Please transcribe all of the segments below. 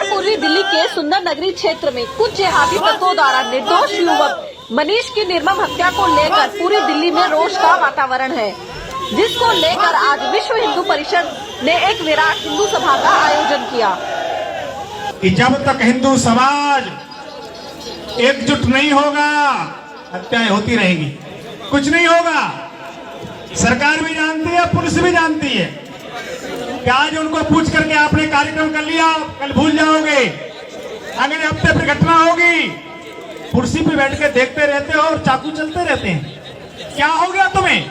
उत्तर पूर्वी दिल्ली के सुंदर नगरी क्षेत्र में कुछ जिहादी तत्वों द्वारा निर्दोष युवक मनीष की निर्मम हत्या को लेकर पूरी दिल्ली में रोष का वातावरण है, जिसको लेकर आज विश्व हिंदू परिषद ने एक विराट हिंदू सभा का आयोजन किया। कि जब तक हिंदू समाज एकजुट नहीं होगा हत्याएं होती रहेगी, कुछ नहीं होगा। सरकार भी जानती है, पुलिस भी जानती है कि आज उनको पूछ करके आपने कार्यक्रम कर लिया, कल भूल जाओगे, अगले हफ्ते फिर घटना होगी, कुर्सी पे बैठ के देखते रहते हो और चाकू चलते रहते हैं। क्या हो गया तुम्हें?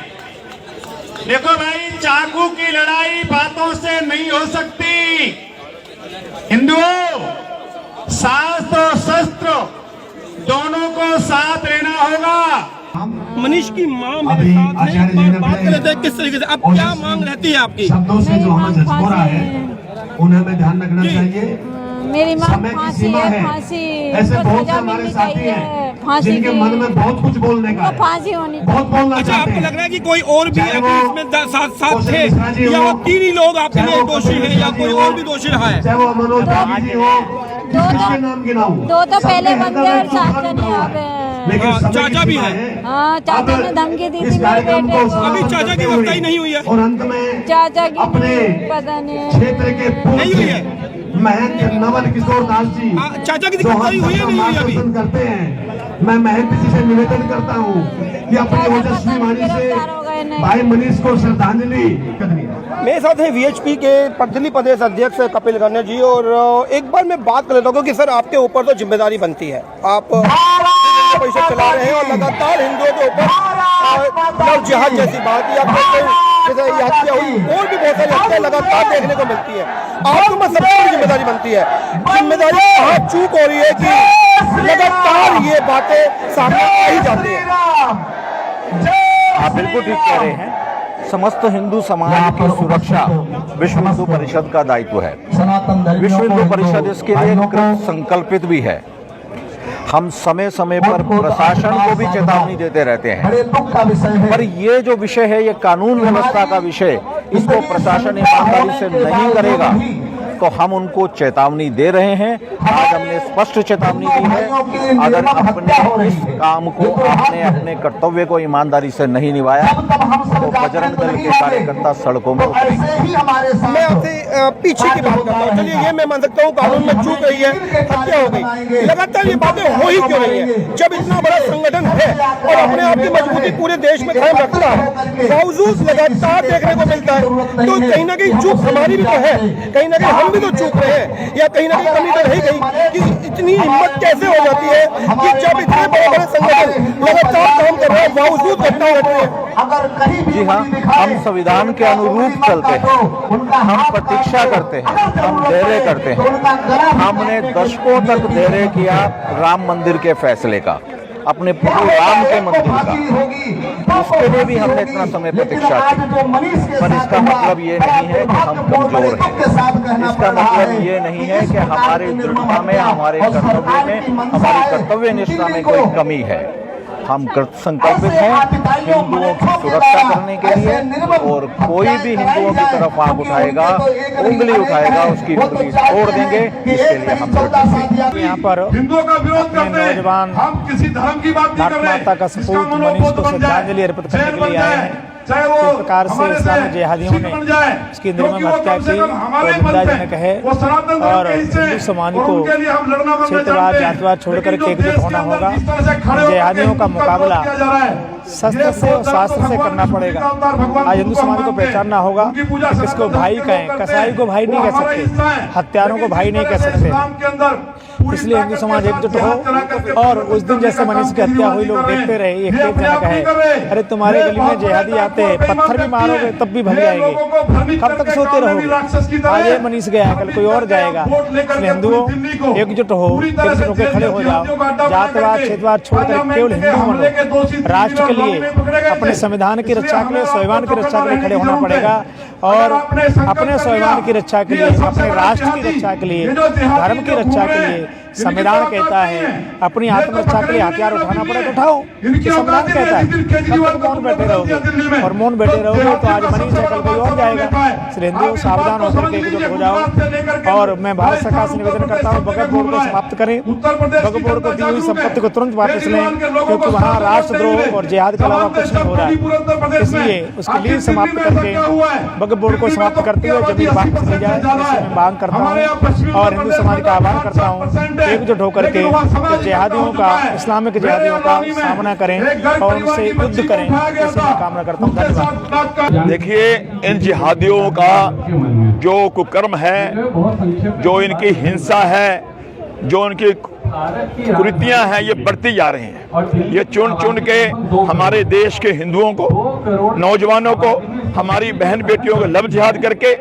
देखो भाई, चाकू की लड़ाई बातों से नहीं हो सकती। हिंदुओं, शास्त्र और शस्त्र दोनों को साथ लेना होगा। मनीष की मां मेरे साथ है, बात कर रहे थे किस तरीके से, अब क्या मांग रहती है आपकी? शब्दों से जो हमें झंझोरा है उन्हें हमें ध्यान रखना चाहिए। मेरी मां फांसी है, फांसी ऐसे बहुत से हमारे साथी हैं जिनके मन में बहुत कुछ बोलने का है, फांसी होनी बहुत बोलना अच्छा, चाहते आपको हैं। लग रहा है कि कोई और भी इसमें साथ थे या तीन ही लोग आपके लिए दोषी हैं या कोई और भी दोषी रहा है? चाहे वो मनोज बागी जी हो, किसके नाम गिनाऊं? दो तो पहले बंदे और चाचा नहीं आ गए, लेकिन चाचा भी है। हाँ, चाचा ने धमकी दी थी मेरे बेटे को। अभी चाचा की गिरफ्तारी नहीं हुई है और अंत में चाचा की अपने पता नहीं क्षेत्र के नहीं हुई है। महंत नवल किशोर दास जी चाचा की गिरफ्तारी हुई है नहीं हुई अभी? करते हैं। मैं महंत जी से निवेदन करता हूँ कि अपनी ओजस्वी वाणी से भाई मनीष को श्रद्धांजलि करनी है। मेरे साथ है वीएचपी के दिल्ली प्रदेश अध्यक्ष कपिल गर्ने जी, और एक बार मैं बात कर लेता हूँ कि सर आपके ऊपर तो जिम्मेदारी बनती है, आप परिषद चला रहे हैं और लगातार हिंदुओं के ऊपर लव जिहाद जैसी बात या जैसे हत्या हुई और भी बहुत सारी हत्याएं लगातार देखने को मिलती है, आपको मैं सबसे बड़ी जिम्मेदारी बनती है। जिम्मेदारी कहाँ चूक हो रही है कि लगातार ये बातें सामने आ ही जाती है? आप बिल्कुल ठीक कह रहे हैं। समस्त हिंदू समाज की सुरक्षा विश्व हिंदू परिषद का दायित्व है। विश्व हिंदू परिषद इसके लिए कृत संकल्पित भी है। हम समय समय पर प्रशासन को भी चेतावनी देते रहते हैं, पर ये जो विषय है, ये कानून व्यवस्था का विषय, इसको प्रशासन ईमानदारी से नहीं करेगा तो हम उनको चेतावनी दे रहे हैं। आज हमने स्पष्ट चेतावनी दी है, अगर अपने इस काम को, आपने अपने कर्तव्य को ईमानदारी से नहीं निभाया तो बजरंग दल के कार्यकर्ता सड़कों में उतरेंगे। मैं आपसे पीछे की बात करता हूँ। चलिए, ये मैं मान सकता हूँ कानून में चूक रही है, हत्या हो गई, लगातार ये बातें हो ही क्यों रही है? जब इतना बड़ा संगठन है और अपने आप की मजबूती पूरे देश में कायम रखता है, बावजूद लगातार देखने को मिलता है, तो कहीं ना कहीं चूक हमारी भी तो है, कहीं ना कहीं हम भी तो चूक रहे हैं, या कहीं ना कहीं कमी तो रही गई कि इतनी हिम्मत कैसे हो जाती है कि जब इतने बड़े बड़े संगठन लगातार काम कर रहे हैं बावजूद घटना घट रही है? जी हाँ, हम संविधान के अनुरूप चलते हैं, हम प्रतीक्षा करते हैं, हम धैर्य करते हैं। हमने दशकों तक धैर्य किया राम मंदिर के फैसले का, अपने प्रभु राम के मंदिर का, उसके लिए भी हमने इतना समय प्रतीक्षा की। पर इसका मतलब ये नहीं है कि हम कमजोर हैं, इसका मतलब ये नहीं है कि हमारी दृढ़ता में, हमारे कर्तव्य में, हमारी कर्तव्य निष्ठा में कोई कमी है। हम कृत संकल्पित हैं हिंदुओं की सुरक्षा करने के लिए, और कोई भी हिंदुओं की तरफ आंख उठाएगा, उंगली उठाएगा, उसकी उंगली तोड़ देंगे। इसके लिए हम यहाँ पर हिंदुओं का विरोध करते हैं, नौजवान हम किसी धर्म की बात नहीं कर रहे। माता का सपूत मनीष को श्रद्धांजलि अर्पित करने के लिए आए हैं। जिस प्रकार से इस्लामी जिहादियों ने उसकी निर्मम हत्या की और निंदाजनक है, और हिंदू समाज को क्षेत्रवाद जातिवाद छोड़कर के एकजुट होना होगा। जिहादियों का मुकाबला शस्त्र से और शास्त्र से करना पड़ेगा। आज हिंदू समाज को पहचानना होगा कि किसको भाई कहें, कसाई को भाई नहीं कह सकते, हत्यारों को भाई नहीं कह सकते। इसलिए हिंदू समाज एकजुट हो। और उस दिन जैसे मनीष की हत्या हुई, लोग देखते रहे, ये खेदजनक है। अरे तुम्हारे गली में जिहादी आते हैं, पत्थर भी मारोगे तब भी भग जाएंगे, कब तक सोते रहोगे? आज ये मनीष गया, कल कोई और जाएगा। इसलिए हिंदुओं एकजुट हो, एकजुट होकर खड़े हो जाओ। जातवाद क्षेत्रवाद छोड़कर केवल हिंदू बनो। राष्ट्र के लिए, अपने संविधान की रक्षा के लिए, स्वाभिमान की रक्षा के लिए खड़े होना पड़ेगा। और अपने स्वाभिमान की रक्षा के लिए, अपने राष्ट्र की रक्षा के लिए, धर्म की रक्षा के लिए संविधान कहता है अपनी आत्मरक्षा के लिए हथियार उठाना पड़े तो उठाओ, ये संविधान कहता है। कब तक मौन बैठे रहोगे, और मौन बैठे रहोगे तो आज मनीष है, कल कोई और जाएगा। इसलिए हिंदुओं सावधान होकर के एकजुट हो जाओ। और मैं भारत सरकार से निवेदन करता हूँ वक्फ बोर्ड को समाप्त करें, वक्फ बोर्ड को दी हुई संपत्ति को तुरंत वापस लें, क्योंकि वहाँ राष्ट्रद्रोह और जिहाद के अलावा कुछ नहीं हो रहा है। इसलिए उसकी लीज समाप्त करके वक्फ बोर्ड को समाप्त करते हुए जमीन वापस ली जाए, मैं मांग करता हूँ। और हिंदू समाज का आह्वान करता हूँ एकजुट होकर के जिहादियों का, इस्लामिक जिहादियों का सामना करें और उनसे युद्ध करें, ऐसी मैं कामना करता हूँ। धन्यवाद। देखिए, इन जिहादियों का जो कुकर्म है, जो इनकी हिंसा है, जो इनकी कुरीतियां हैं, ये बढ़ती जा रही हैं। ये चुन चुन के हमारे देश के हिंदुओं को, नौजवानों को, हमारी बहन बेटियों को लब जिहाद करके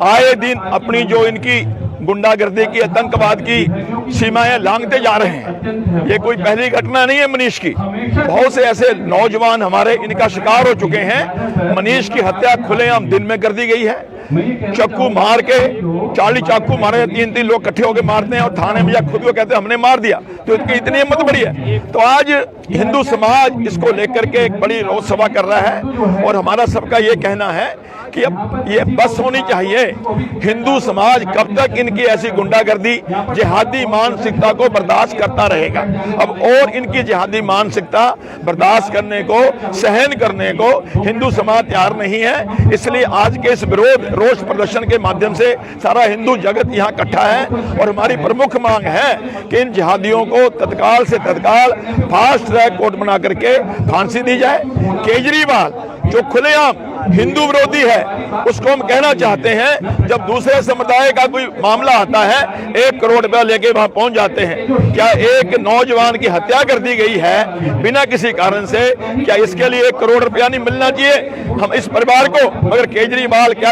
आए दिन अपनी जो इनकी गुंडागर्दी की, आतंकवाद की सीमाएं लांघते जा रहे हैं। ये कोई पहली घटना नहीं है मनीष की। बहुत से ऐसे नौजवान हमारे इनका शिकार हो चुके हैं। मनीष की हत्या खुलेआम दिन में कर दी गई है। चाकू मार के 40 चाकू मारे, 3-3 लोग इकट्ठे होकर मारते हैं और थाने में या खुद को कहते हैं हमने मार दिया। तो इनकी इतनी हिम्मत बड़ी है। तो आज हिंदू समाज इसको लेकर के एक बड़ी रोष सभा कर रहा है और हमारा सबका ये कहना है कि अब ये बस होनी चाहिए। हिंदू समाज कब तक इनकी ऐसी गुंडागर्दी, जिहादी मानसिकता को बर्दाश्त करता रहेगा? अब और इनकी जिहादी मानसिकता बर्दाश्त करने को, सहन करने को हिंदू समाज तैयार नहीं है। इसलिए आज के इस विरोध रोष प्रदर्शन के माध्यम से सारा हिंदू जगत यहाँ इकट्ठा है और हमारी प्रमुख मांग है कि इन जिहादियों को तत्काल से तत्काल फास्ट ट्रैक कोर्ट बना करके फांसी दी जाए। केजरीवाल जो खुलेआम हिंदू विरोधी है, उसको हम कहना चाहते हैं, जब दूसरे समुदाय का कोई मामला आता है 1 करोड़ रुपया लेके वहां पहुंच जाते हैं। क्या एक नौजवान की हत्या कर दी गई है बिना किसी कारण से, क्या इसके लिए 1 करोड़ रुपया नहीं मिलना चाहिए हम इस परिवार को? मगर केजरीवाल का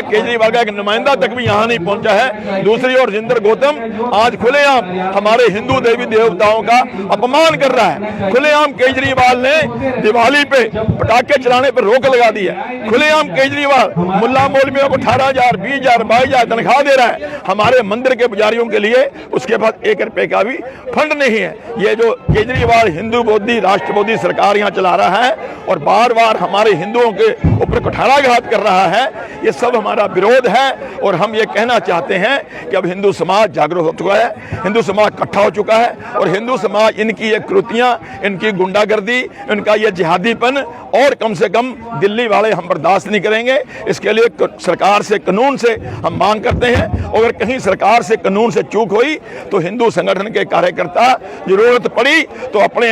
एक नुमाइंदा तक भी यहाँ नहीं पहुंचा है। दूसरी ओर जिंदर गौतम आज खुलेआम हमारे हिंदू देवी देवताओं का अपमान कर रहा है। खुलेआम केजरीवाल ने दिवाली पे पटाखे चलाने पर रोक लगा दी है। खुलेआम केजरीवाल मुल्ला मौलवियों को 18,000, 20,000, 22,000 तनख्वाह दे रहा है। हमारे मंदिर के पुजारियों के लिए उसके पास 1 रुपए का भी फंड नहीं है। ये जो केजरीवाल हिंदू विरोधी, राष्ट्रवादी सरकार यहाँ चला रहा है और बार बार हमारे हिंदुओं के ऊपर कुठाराघात कर रहा है, ये सब हमारा विरोध है। और हम ये कहना चाहते हैं कि अब हिंदू समाज जागरूक हो चुका है, हिंदू समाज इकट्ठा हो चुका है और हिंदू समाज इनकी ये कृतियां, इनकी गुंडागर्दी, इनका ये जिहादीपन और कम से कम दिल्ली वाले हम बर्दाश्त नहीं करेंगे। इसके लिए सरकार से, कानून से हम मांग करते हैं। अगर कहीं सरकार से, कानून से चूक हुई तो हिंदू संगठन के कार्यकर्ता जरूरत पड़ी तो अपने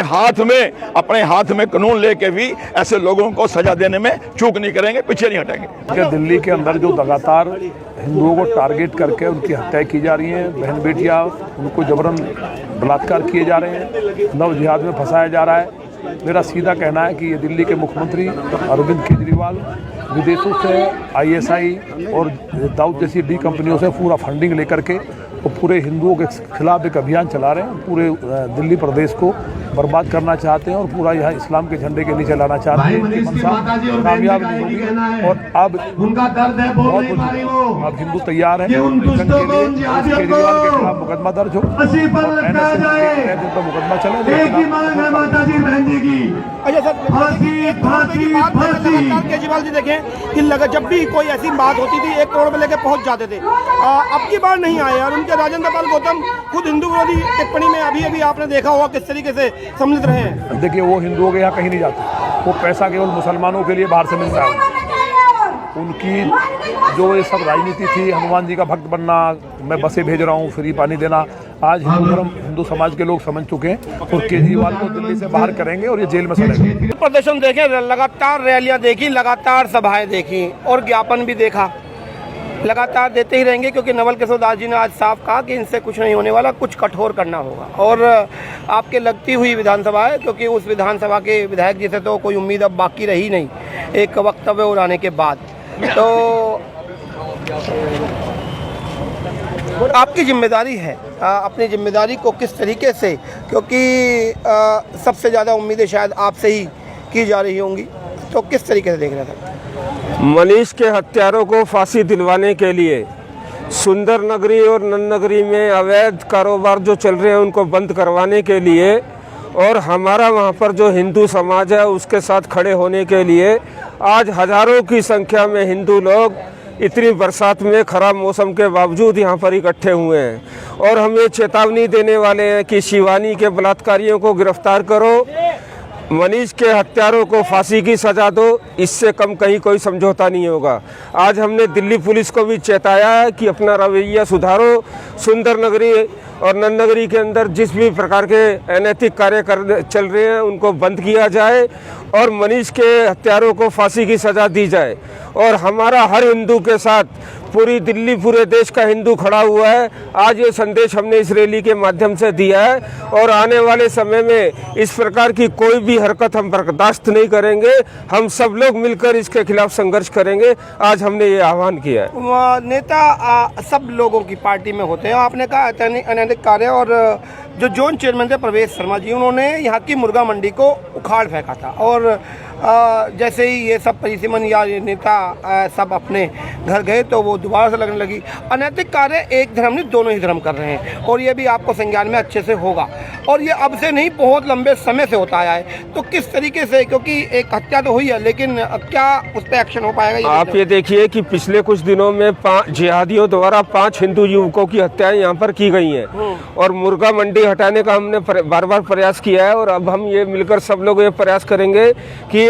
हाथ में कानून लेके भी ऐसे लोगों को सजा देने में चूक नहीं करेंगे, पीछे नहीं हटेंगे। दिल्ली के अंदर जो लगातार हिंदुओं को टारगेट करके उनकी हत्या की जा रही है, बहन बेटियां उनको जबरन बलात्कार किए जा रहे हैं, नव जिहाद में फंसाया जा रहा है। मेरा सीधा कहना है कि ये दिल्ली के मुख्यमंत्री अरविंद केजरीवाल विदेशों से ISI और दाऊद जैसी डी कंपनियों से पूरा फंडिंग लेकर के वो पूरे हिंदुओं के खिलाफ एक अभियान चला रहे हैं। पूरे दिल्ली प्रदेश को बर्बाद करना चाहते हैं और पूरा यहाँ इस्लाम के झंडे के नीचे लाना चाहते हैं। कामयाब नहीं होगी और अब उनका दर्द है, बोल नहीं पा रही वो। अब हिंदू तैयार है केजरीवाल के खिलाफ मुकदमा दर्ज हो, मुकदमा चले। माता जी, बहन जी की केजरीवाल जी देखें कि जब भी कोई ऐसी बात होती थी 1 करोड़ में लेके पहुंच जाते थे। अब की बार नहीं आए और उनके राजेंद्र पाल गौतम खुद हिंदू विरोधी टिप्पणी में अभी आपने देखा होगा किस तरीके से सम्मिलित रहे हैं। देखिए, वो हिंदुओं के यहाँ कहीं नहीं जाते, वो पैसा केवल मुसलमानों के लिए बाहर से मिलता है। उनकी जो ये सब राजनीति थी, हनुमान जी का भक्त बनना, मैं बसें भेज रहा हूँ, फ्री पानी देना, आज हिंदू समाज के लोग समझ चुके हैं और केजरीवाल को दिल्ली से बाहर करेंगे और ये जेल में सड़ेंगे। प्रदर्शन देखे, लगातार रैलियां देखी, लगातार सभाएं देखी और ज्ञापन भी देखा, लगातार देते ही रहेंगे क्योंकि नवल किशोर दास जी ने आज साफ कहा कि इनसे कुछ नहीं होने वाला, कुछ कठोर करना होगा। और आपके लगती हुई विधानसभा है क्योंकि उस विधानसभा के विधायक जी से तो कोई उम्मीद अब बाकी रही नहीं एक वक्तव्य उड़ाने के बाद। तो आपकी जिम्मेदारी है, अपनी जिम्मेदारी को किस तरीके से, क्योंकि सबसे ज़्यादा उम्मीदें शायद आपसे ही की जा रही होंगी, तो किस तरीके से देख रहे थे? मनीष के हत्यारों को फांसी दिलवाने के लिए सुंदर नगरी और नन नगरी में अवैध कारोबार जो चल रहे हैं उनको बंद करवाने के लिए और हमारा वहाँ पर जो हिंदू समाज है उसके साथ खड़े होने के लिए आज हजारों की संख्या में हिंदू लोग इतनी बरसात में खराब मौसम के बावजूद यहाँ पर इकट्ठे हुए हैं और हम ये चेतावनी देने वाले हैं कि शिवानी के बलात्कारियों को गिरफ्तार करो, मनीष के हत्यारों को फांसी की सज़ा दो, इससे कम कहीं कोई समझौता नहीं होगा। आज हमने दिल्ली पुलिस को भी चेताया है कि अपना रवैया सुधारो, सुंदर नगरी और नन नगरी के अंदर जिस भी प्रकार के अनैतिक कार्य चल रहे हैं उनको बंद किया जाए और मनीष के हत्यारों को फांसी की सज़ा दी जाए। और हमारा हर हिंदू के साथ पूरी दिल्ली, पूरे देश का हिंदू खड़ा हुआ है। आज ये संदेश हमने इस रैली के माध्यम से दिया है और आने वाले समय में इस प्रकार की कोई भी हरकत हम बर्दाश्त नहीं करेंगे। हम सब लोग मिलकर इसके खिलाफ संघर्ष करेंगे। आज हमने ये आह्वान किया है। नेता सब लोगों की पार्टी में होते हैं। आपने कहा अनैतिक कार्य, और जो जोन चेयरमैन थे प्रवेश शर्मा जी, उन्होंने यहाँ की मुर्गा मंडी को उखाड़ फेंका था और जैसे ही ये सब परिसीमन या नेता सब अपने घर गए तो वो दोबारा से लगने लगी। अनैतिक कार्य एक धर्म नहीं, दोनों ही धर्म कर रहे हैं और ये भी आपको संज्ञान में अच्छे से होगा और ये अब से नहीं, बहुत लंबे समय से होता आया है। तो किस तरीके से, क्योंकि एक हत्या तो हुई है लेकिन क्या उस पर एक्शन हो पाएगा? आप ये देखिए कि पिछले कुछ दिनों में जिहादियों द्वारा 5 हिंदू युवकों की हत्याएं यहाँ पर की गई हैं और मुर्गा मंडी हटाने का हमने बार बार प्रयास किया है और अब हम ये मिलकर सब लोग ये प्रयास करेंगे कि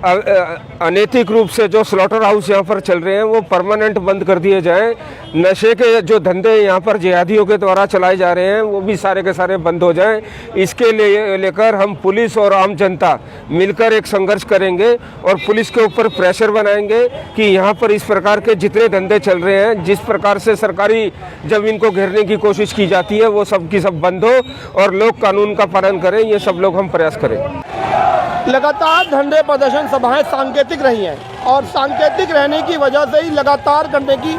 अनैतिक रूप से जो स्लॉटर हाउस यहाँ पर चल रहे हैं वो परमानेंट बंद कर दिए जाएं। नशे के जो धंधे यहाँ पर जिहादियों के द्वारा चलाए जा रहे हैं वो भी सारे के सारे बंद हो जाएं। इसके लिए लेकर हम पुलिस और आम जनता मिलकर एक संघर्ष करेंगे और पुलिस के ऊपर प्रेशर बनाएंगे कि यहाँ पर इस प्रकार के जितने धंधे चल रहे हैं, जिस प्रकार से सरकारी जमीन को घेरने की कोशिश की जाती है, वो सब की सब बंद हो और लोग कानून का पालन करें। ये सब लोग हम प्रयास करें। लगातार धरने प्रदर्शन सभाएं सांकेतिक रही हैं और सांकेतिक रहने की वजह से ही लगातार करने की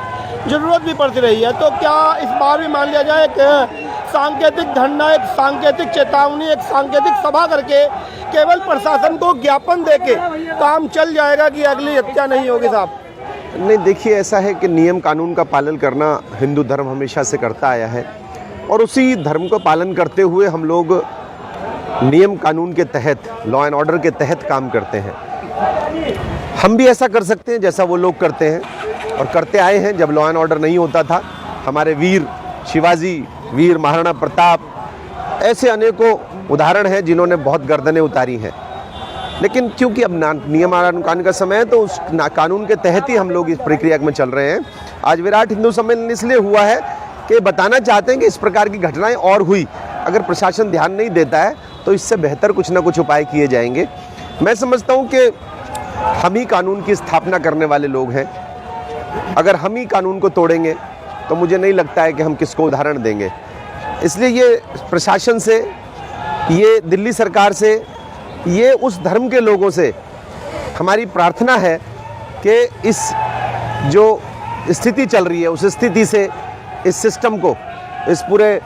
जरूरत भी पड़ती रही है। तो क्या इस बार भी मान लिया जाए कि सांकेतिक धरना, एक सांकेतिक चेतावनी, एक सांकेतिक सभा करके केवल प्रशासन को ज्ञापन देके काम चल जाएगा कि अगली हत्या नहीं होगी? साहब नहीं, देखिए ऐसा है कि नियम कानून का पालन करना हिंदू धर्म हमेशा से करता आया है और उसी धर्म को पालन करते हुए हम लोग नियम कानून के तहत, लॉ एंड ऑर्डर के तहत काम करते हैं। हम भी ऐसा कर सकते हैं जैसा वो लोग करते हैं और करते आए हैं। जब लॉ एंड ऑर्डर नहीं होता था, हमारे वीर शिवाजी, वीर महाराणा प्रताप, ऐसे अनेकों उदाहरण हैं जिन्होंने बहुत गर्दनें उतारी हैं। लेकिन क्योंकि अब नियम कानून का समय है तो उस कानून के तहत ही हम लोग इस प्रक्रिया में चल रहे हैं। आज विराट हिंदू सम्मेलन इसलिए हुआ है कि बताना चाहते हैं कि इस प्रकार की घटनाएं और हुई, अगर प्रशासन ध्यान नहीं देता है तो इससे बेहतर कुछ ना कुछ उपाय किए जाएंगे। मैं समझता हूं कि हम ही कानून की स्थापना करने वाले लोग हैं। अगर हम ही कानून को तोड़ेंगे तो मुझे नहीं लगता है कि हम किसको उदाहरण देंगे। इसलिए ये प्रशासन से, ये दिल्ली सरकार से, ये उस धर्म के लोगों से हमारी प्रार्थना है कि इस जो स्थिति चल रही है उस स्थिति से, इस सिस्टम को, इस पूरे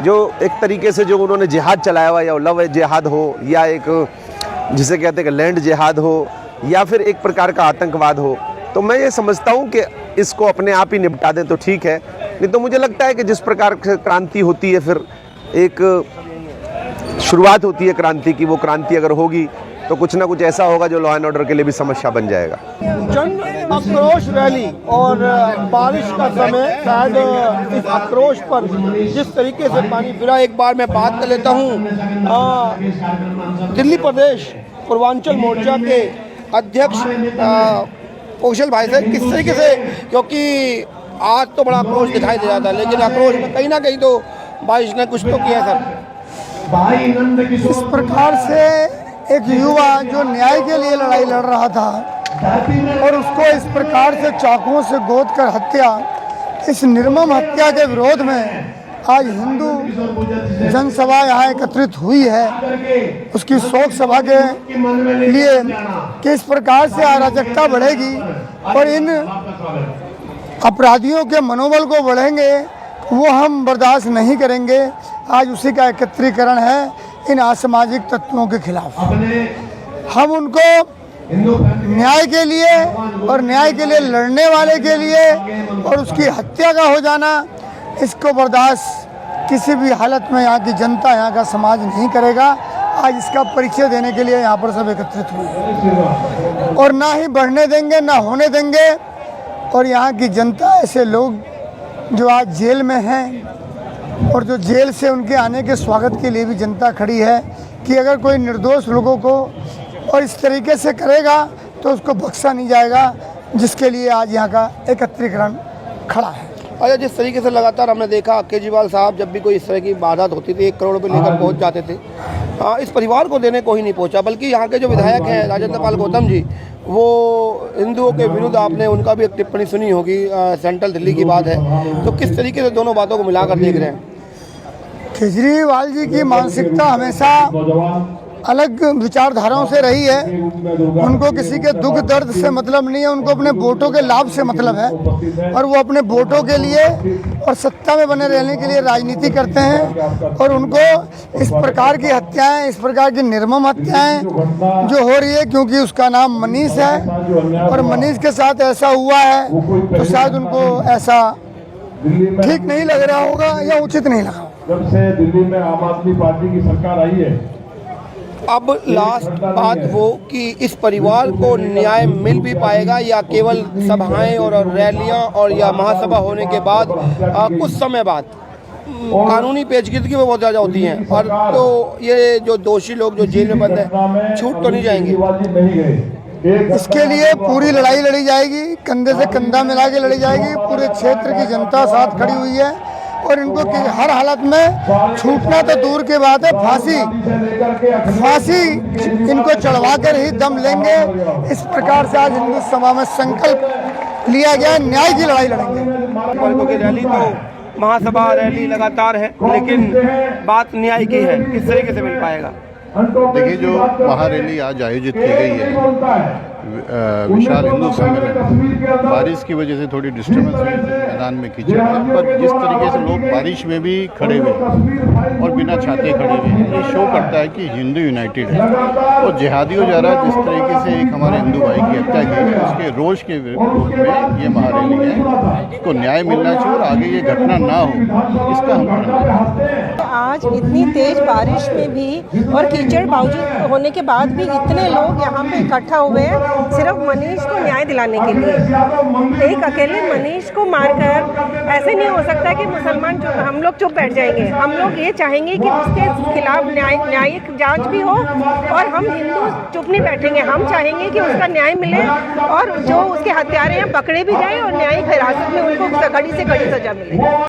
जो एक तरीके से जो उन्होंने जिहाद चलाया हुआ, या लव जिहाद हो या एक जिसे कहते हैं कि लैंड जिहाद हो या फिर एक प्रकार का आतंकवाद हो, तो मैं ये समझता हूँ कि इसको अपने आप ही निपटा दें तो ठीक है। नहीं तो मुझे लगता है कि जिस प्रकार से क्रांति होती है, फिर एक शुरुआत होती है क्रांति की, वो क्रांति अगर होगी तो कुछ ना कुछ ऐसा होगा जो लॉ एंड ऑर्डर के लिए भी समस्या बन जाएगा। जन आक्रोश रैली और बारिश का समय, शायद इस आक्रोश पर जिस तरीके से पानी फिरा। एक बार मैं बात कर लेता हूँ दिल्ली प्रदेश पूर्वांचल मोर्चा के अध्यक्ष कौशल भाई से, किस तरीके से, क्योंकि आज तो बड़ा आक्रोश दिखाई दे रहा था लेकिन आक्रोश में कहीं ना कहीं तो बारिश ने कुछ तो किया सर। इस प्रकार से एक युवा जो न्याय के लिए लड़ाई लड़ रहा था और उसको इस प्रकार से चाकुओं से गोद कर हत्या, इस निर्मम हत्या के विरोध में आज हिंदू जनसभा यहाँ एकत्रित हुई है। उसकी शोक सभा के लिए कि इस प्रकार से अराजकता बढ़ेगी और इन अपराधियों के मनोबल को बढ़ेंगे, वो हम बर्दाश्त नहीं करेंगे। आज उसी का एकत्रीकरण है इन असामाजिक तत्वों के खिलाफ। हम उनको न्याय के लिए और न्याय के लिए लड़ने वाले के लिए और उसकी हत्या का हो जाना, इसको बर्दाश्त किसी भी हालत में यहाँ की जनता, यहाँ का समाज नहीं करेगा। आज इसका परिचय देने के लिए यहाँ पर सब एकत्रित हुए और ना ही बढ़ने देंगे ना होने देंगे। और यहाँ की जनता, ऐसे लोग जो आज जेल में हैं और जो जेल से उनके आने के स्वागत के लिए भी जनता खड़ी है कि अगर कोई निर्दोष लोगों को और इस तरीके से करेगा तो उसको बख्शा नहीं जाएगा, जिसके लिए आज यहाँ का एकत्रीकरण खड़ा है। अच्छा, जिस तरीके से लगातार हमने देखा केजरीवाल साहब जब भी कोई इस तरह की वारदात होती थी 1 करोड़ रुपये लेकर पहुंच जाते थे, इस परिवार को देने को ही नहीं पहुंचा, बल्कि यहाँ के जो विधायक हैं राजेंद्र पाल गौतम जी, वो हिंदुओं के विरुद्ध, आपने उनका भी एक टिप्पणी सुनी होगी, सेंट्रल दिल्ली की बात है, तो किस तरीके से दोनों बातों को मिलाकर देख रहे हैं? केजरीवाल जी की मानसिकता हमेशा अलग विचारधाराओं से रही है। उनको किसी के दुख दर्द से मतलब नहीं है, उनको अपने वोटों के लाभ से मतलब है और वो अपने वोटों के लिए और सत्ता में बने रहने के लिए राजनीति करते हैं। और उनको इस प्रकार की हत्याएं, इस प्रकार की निर्मम हत्याएं जो हो रही है, क्योंकि उसका नाम मनीष है और मनीष के साथ ऐसा हुआ है, तो शायद उनको ऐसा ठीक नहीं लग रहा होगा या उचित नहीं लगा। जब से दिल्ली में आम आदमी पार्टी की सरकार आई है, अब लास्ट बात वो कि इस परिवार को न्याय मिल भी पाएगा या केवल सभाएं और रैलियां और या महासभा होने के बाद कुछ समय बाद कानूनी पेचीदगी में बहुत ज़्यादा होती हैं, और तो ये जो दोषी लोग जो जेल में बंद हैं छूट तो नहीं जाएंगे। इसके लिए पूरी लड़ाई लड़ी जाएगी, कंधे से कंधा मिला के लड़ी जाएगी। पूरे क्षेत्र की जनता साथ खड़ी हुई है और इनको हर हालत में छूटना तो दूर की बात है, फांसी इनको चढ़वा कर ही दम लेंगे। इस प्रकार से आज हिंदू सभा में संकल्प लिया गया, न्याय की लड़ाई लड़ेंगे। रैली तो महासभा रैली लगातार है, लेकिन बात न्याय की है, किस तरीके से मिल पाएगा? देखिए, जो महारैली आज आयोजित की गई है, विशाल हिंदू सम्मेलन, बारिश की वजह से थोड़ी डिस्टर्बेंस हुई थी, मैदान में कीचड़ है, पर जिस तरीके से लोग बारिश में भी खड़े हुए और बिना छाते खड़े हुए हैं, ये शो करता है कि हिंदू यूनाइटेड है। और जिहादियों जा रहा है, जिस तरीके से एक हमारे हिंदू भाई की हत्या की है, उसके रोष के विरोध में ये महारैली है। इसको न्याय मिलना चाहिए और आगे ये घटना ना हो, इसका हम आज इतनी तेज बारिश में भी और कीचड़ बावजूद होने के बाद भी इतने लोग यहाँ पे इकट्ठा हुए हैं सिर्फ मनीष को न्याय दिलाने के लिए। एक अकेले मनीष को मारकर ऐसे नहीं हो सकता कि मुसलमान हम लोग चुप बैठ जाएंगे। हम लोग ये चाहेंगे कि उसके खिलाफ न्यायिक जांच भी हो और हम हिंदू चुप नहीं बैठेंगे। हम चाहेंगे कि उसका न्याय मिले और जो उसके हत्यारे हैं पकड़े भी जाएं और न्यायिक हिरासत में उनको कड़ी से कड़ी सजा मिले।